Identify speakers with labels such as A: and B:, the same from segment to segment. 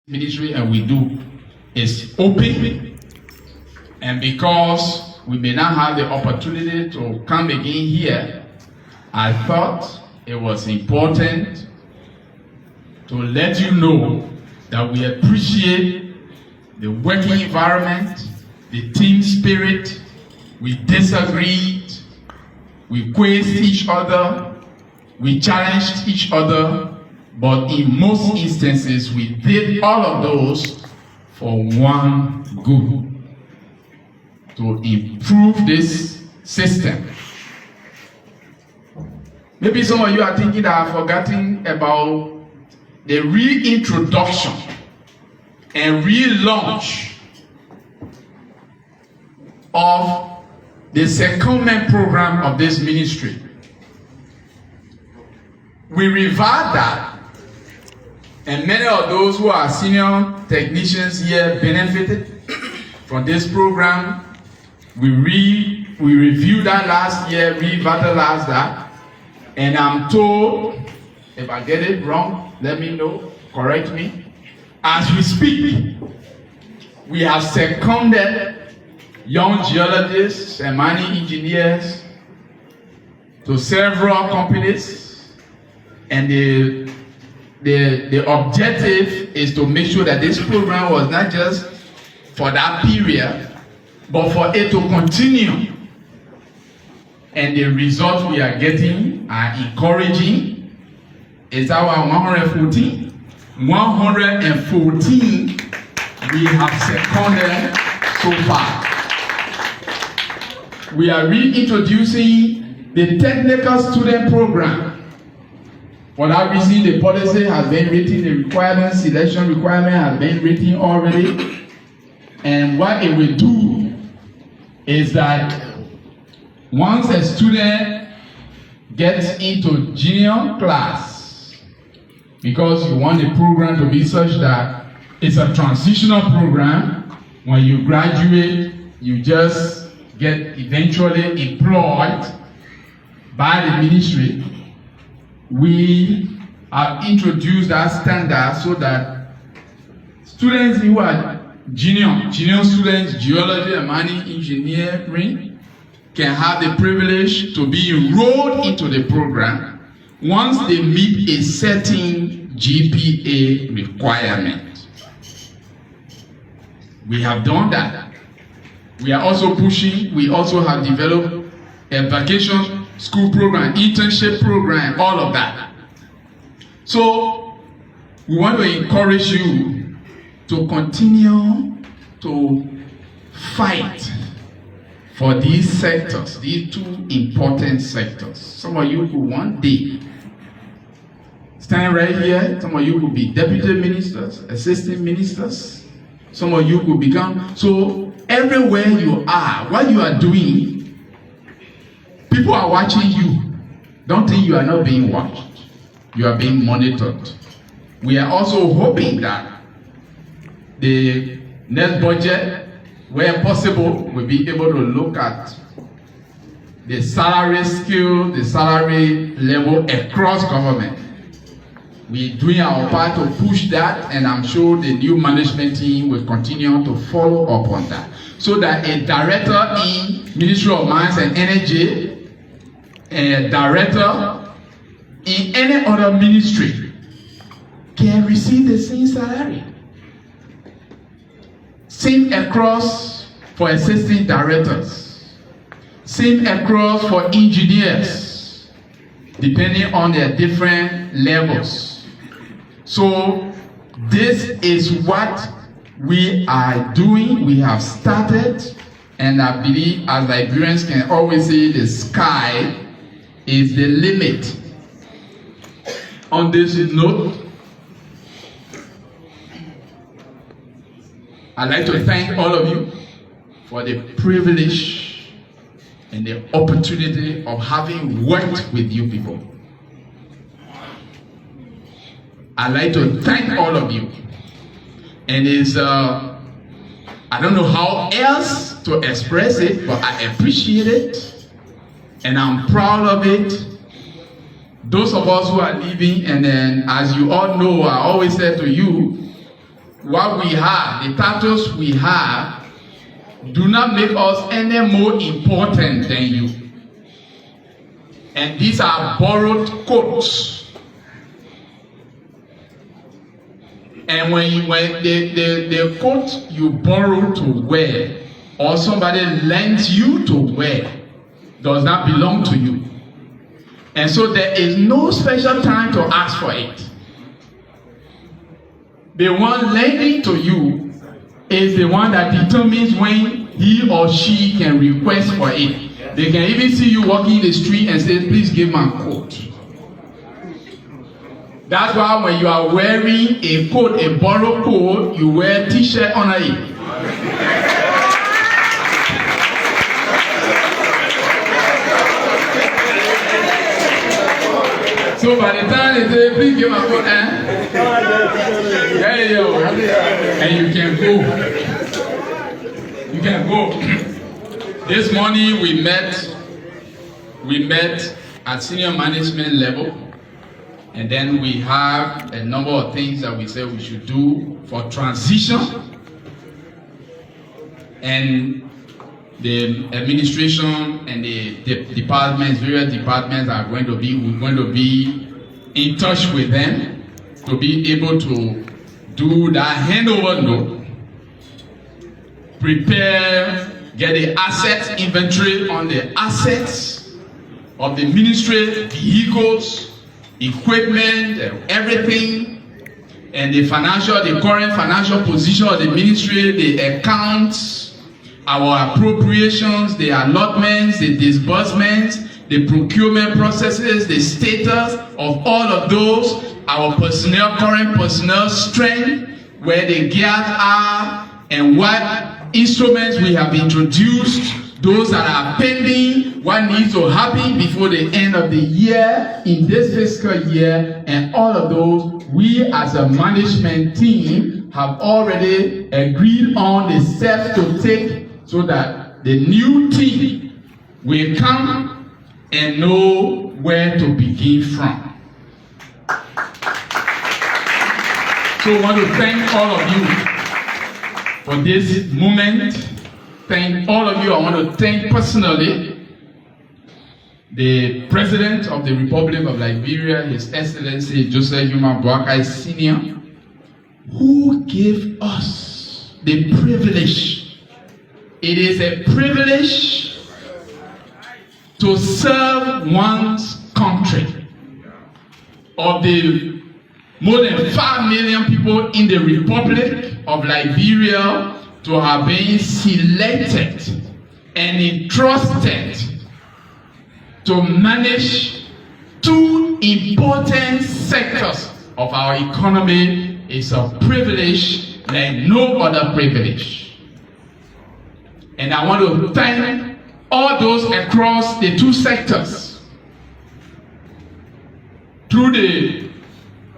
A: ministry and we do is open, and because we may not have the opportunity to come again here, I thought it was important to let you know that we appreciate the working environment, the team spirit. We disagreed, we quizzed each other, we challenged each other, but in most instances, we did all of those for one good, to improve this system. Maybe some of you are thinking that I've forgotten about the reintroduction and relaunch of the secondment program of this ministry. We revived that, and many of those who are senior technicians here benefited from this program. We reviewed that last year, revitalized that, and I'm told, if I get it wrong, let me know, correct me. As we speak, we have seconded young geologists and mining engineers to several companies, and the objective is to make sure that this program was not just for that period, but for it to continue. And the results we are getting are encouraging. It's our 114 we have seconded so far. We are reintroducing the technical student program. For that reason, the policy has been written, the requirement, selection requirement has been written already. And what it will do is that once a student gets into junior class, because you want the program to be such that it's a transitional program, when you graduate, you just get eventually employed by the ministry. We have introduced that standard so that students who are junior students, geology and mining engineering, can have the privilege to be enrolled into the program once they meet a certain GPA requirement. We have done that. We are also pushing, we also have developed a vacation school program, internship program, all of that. So we want to encourage you to continue to fight for these sectors, these two important sectors. Some of you could one day stand right here. Some of you could be deputy ministers, assistant ministers. Some of you could become. So everywhere you are, what you are doing, people are watching you. Don't think you are not being watched. You are being monitored. We are also hoping that the next budget, where possible, we'll be able to look at the salary scale, the salary level across government. We're doing our part to push that, and I'm sure the new management team will continue to follow up on that, so that a director in Ministry of Mines and Energy, a director in any other ministry can receive the same salary. Same across for assistant directors. Same across for engineers, depending on their different levels. So this is what we are doing. We have started, and I believe as Liberians can always say, the sky is the limit. On this note, I'd like to thank all of you for the privilege and the opportunity of having worked with you people. I'd like to thank all of you. And it's, I don't know how else to express it, but I appreciate it. And I'm proud of it. Those of us who are leaving, and then as you all know, I always said to you, what we have, the titles we have, do not make us any more important than you. And these are borrowed quotes. And when the coat you borrow to wear, or somebody lends you to wear, does not belong to you. And so there is no special time to ask for it. The one lending to you is the one that determines when he or she can request for it. They can even see you walking in the street and say, please give my coat. That's why when you are wearing a coat, a borrowed coat, you wear a t-shirt under it. So by the time they say, please give my coat, there you go. And you can go. You can go. This morning we met at senior management level, and then we have a number of things that we said we should do for transition. And the administration and the departments, various departments are we're going to be in touch with them to be able to do that handover note, prepare, get the asset inventory on the assets of the ministry, vehicles, equipment, everything, and the current financial position of the ministry, the accounts, our appropriations, the allotments, the disbursements, the procurement processes, the status of all of those, our personnel, current personnel strength, where the gaps are, and what instruments we have introduced, those that are pending, what needs to happen before the end of the year, in this fiscal year, and all of those, we as a management team have already agreed on the steps to take so that the new team will come and know where to begin from. So I want to thank all of you for this moment. Thank all of you. I want to thank personally the President of the Republic of Liberia, His Excellency Joseph Juma Boakai Sr., who gave us the privilege. It is a privilege to serve one's country. Of the more than 5 million people in the Republic of Liberia, to have been selected and entrusted to manage two important sectors of our economy is a privilege like no other privilege. And I want to thank all those across the two sectors. Through the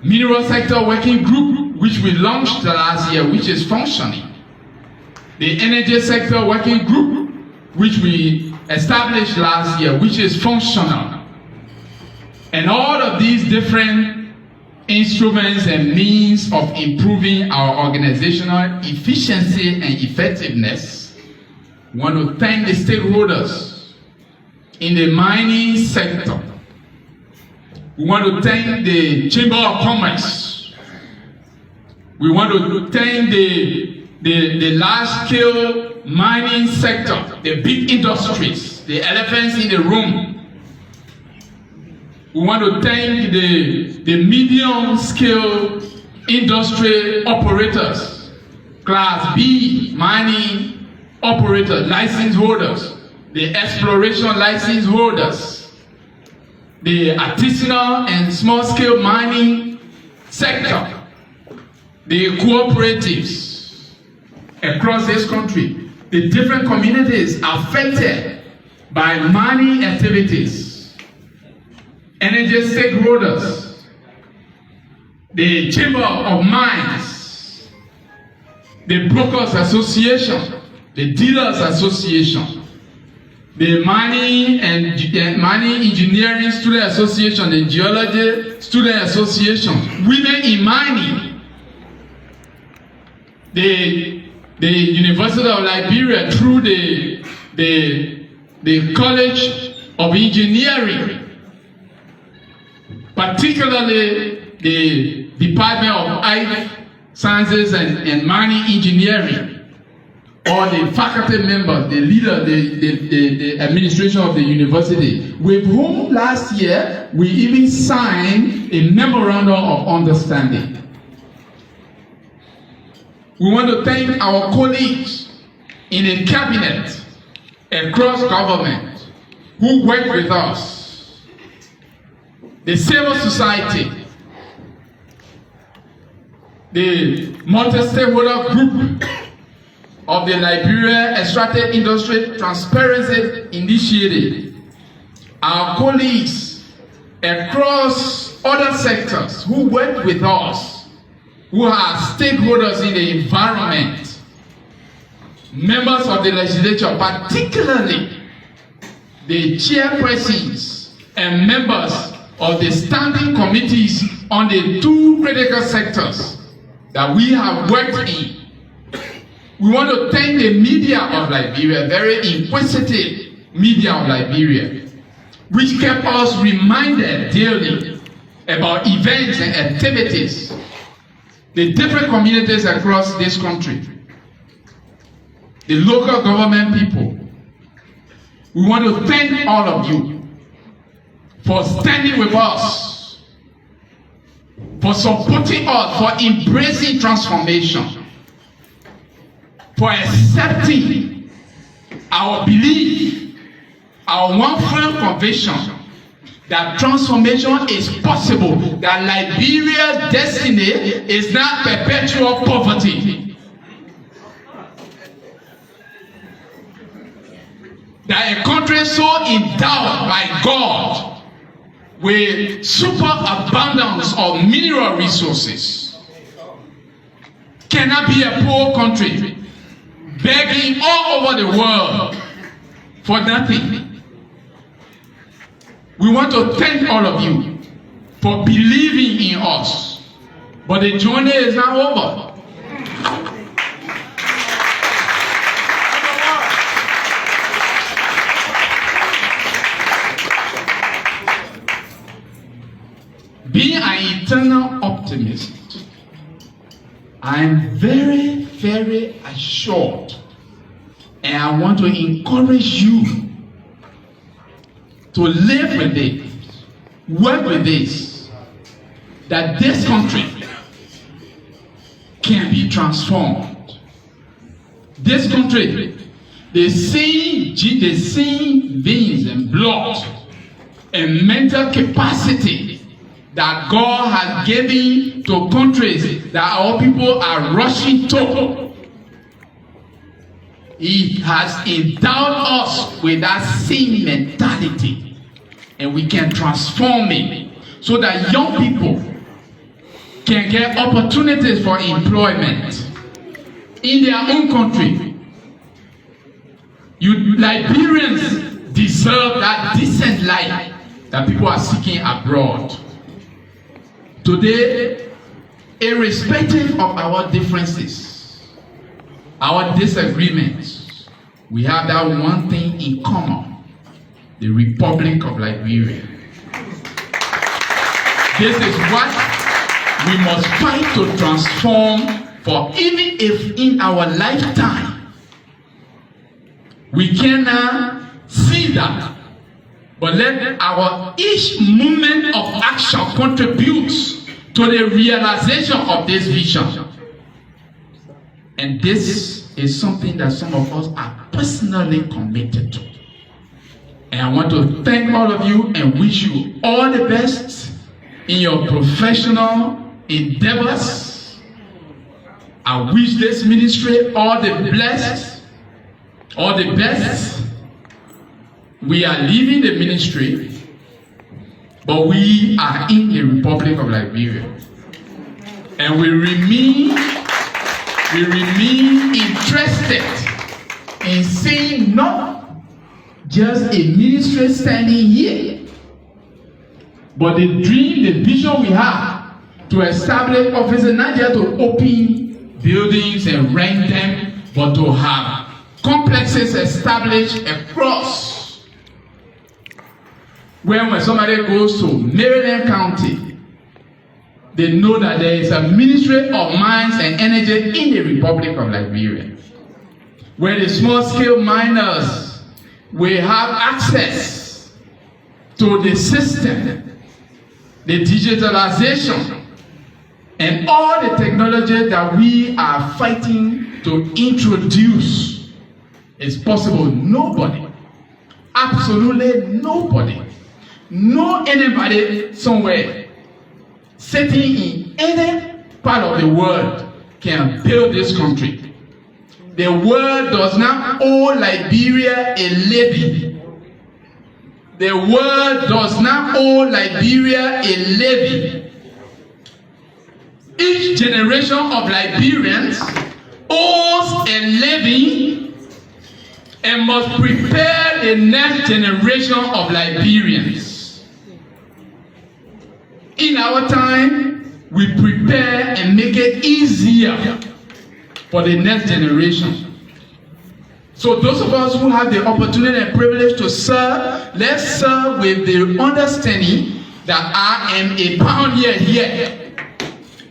A: Mineral Sector Working Group, which we launched last year, which is functioning. The Energy Sector Working Group, which we established last year, which is functional. And all of these different instruments and means of improving our organizational efficiency and effectiveness. I want to thank the stakeholders in the mining sector. We want to thank the Chamber of Commerce. We want to thank the large-scale mining sector, the big industries, the elephants in the room. We want to thank the medium-scale industry operators, Class B mining operators, license holders, the exploration license holders, the artisanal and small-scale mining sector, the cooperatives across this country, the different communities affected by mining activities, energy stakeholders, the Chamber of Mines, the Brokers Association, the Dealers Association, the Mining and Mining Engineering Student Association, the Geology Student Association, Women in Mining, the University of Liberia through the College of Engineering, particularly the Department of Earth Sciences and Mining Engineering, or the faculty members, the leader, the administration of the university, with whom last year we even signed a memorandum of understanding. We want to thank our colleagues in the cabinet across government who work with us, the civil society, the multi-stakeholder group of the Liberia Extractive Industry Transparency Initiative, our colleagues across other sectors who work with us, who are stakeholders in the environment, members of the legislature, particularly the chairpersons and members of the standing committees on the two critical sectors that we have worked in. We want to thank the media of Liberia, very inquisitive media of Liberia, which kept us reminded daily about events and activities, the different communities across this country, the local government people. We want to thank all of you for standing with us, for supporting us, for embracing transformation, for accepting our belief, our one firm conviction that transformation is possible, that Liberia's destiny is not perpetual poverty, that a country so endowed by God with superabundance of mineral resources cannot be a poor country begging all over the world for nothing. We want to thank all of you for believing in us, but the journey is not over. Being an eternal optimist, I am very, very assured, and I want to encourage you to live with it, work with this, that this country can be transformed. This country, the same veins and blood and mental capacity that God has given to countries that our people are rushing to. He has endowed us with that same mentality, and we can transform it so that young people can get opportunities for employment in their own country. You Liberians deserve that decent life that people are seeking abroad. Today, irrespective of our differences, our disagreements, we have that one thing in common: the Republic of Liberia. This is what we must fight to transform, for even if in our lifetime we cannot see that, but let our each moment of action contributes to the realization of this vision. And this is something that some of us are personally committed to. And I want to thank all of you and wish you all the best in your professional endeavors. I wish this ministry all the best. We are leaving the ministry, but we are in the Republic of Liberia, and we remain interested in seeing not just a ministry standing here, but the dream, the vision we have to establish offices, not just to open buildings and rent them, but to have complexes established across. When somebody goes to Maryland County, they know that there is a Ministry of Mines and Energy in the Republic of Liberia, where the small-scale miners will have access to the system, the digitalization, and all the technology that we are fighting to introduce is possible. Nobody, absolutely nobody, no anybody somewhere sitting in any part of the world can build this country. The world does not owe Liberia a levy. The world does not owe Liberia a levy. Each generation of Liberians owes a levy and must prepare the next generation of Liberians. In our time, we prepare and make it easier for the next generation. So those of us who have the opportunity and privilege to serve, let's serve with the understanding that I am a pioneer here.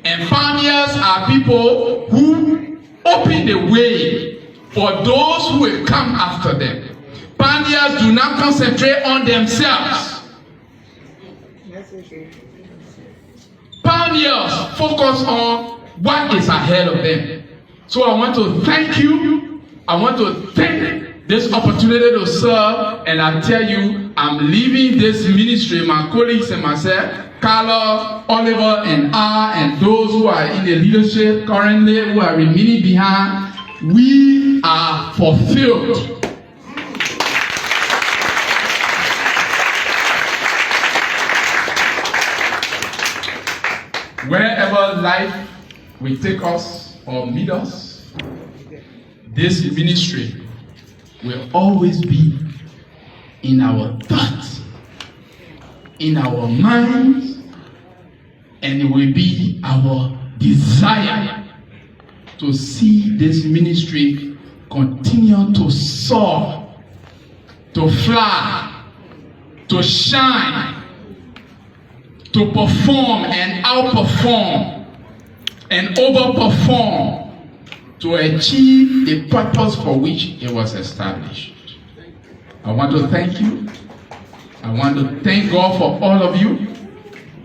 A: And pioneers are people who open the way for those who will come after them. Pioneers do not concentrate on themselves. Pioneers focus on what is ahead of them. So I want to thank you. I want to thank this opportunity to serve. And I tell you, I'm leaving this ministry, my colleagues and myself, Carlos, Oliver, and and those who are in the leadership currently, who are remaining behind, we are fulfilled. Wherever life will take us or meet us, this ministry will always be in our thoughts, in our minds, and it will be our desire to see this ministry continue to soar, to fly, to shine, to perform and outperform and overperform, to achieve the purpose for which it was established. I want to thank you. I want to thank God for all of you,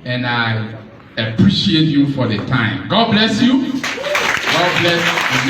A: and I appreciate you for the time. God bless you. God bless you.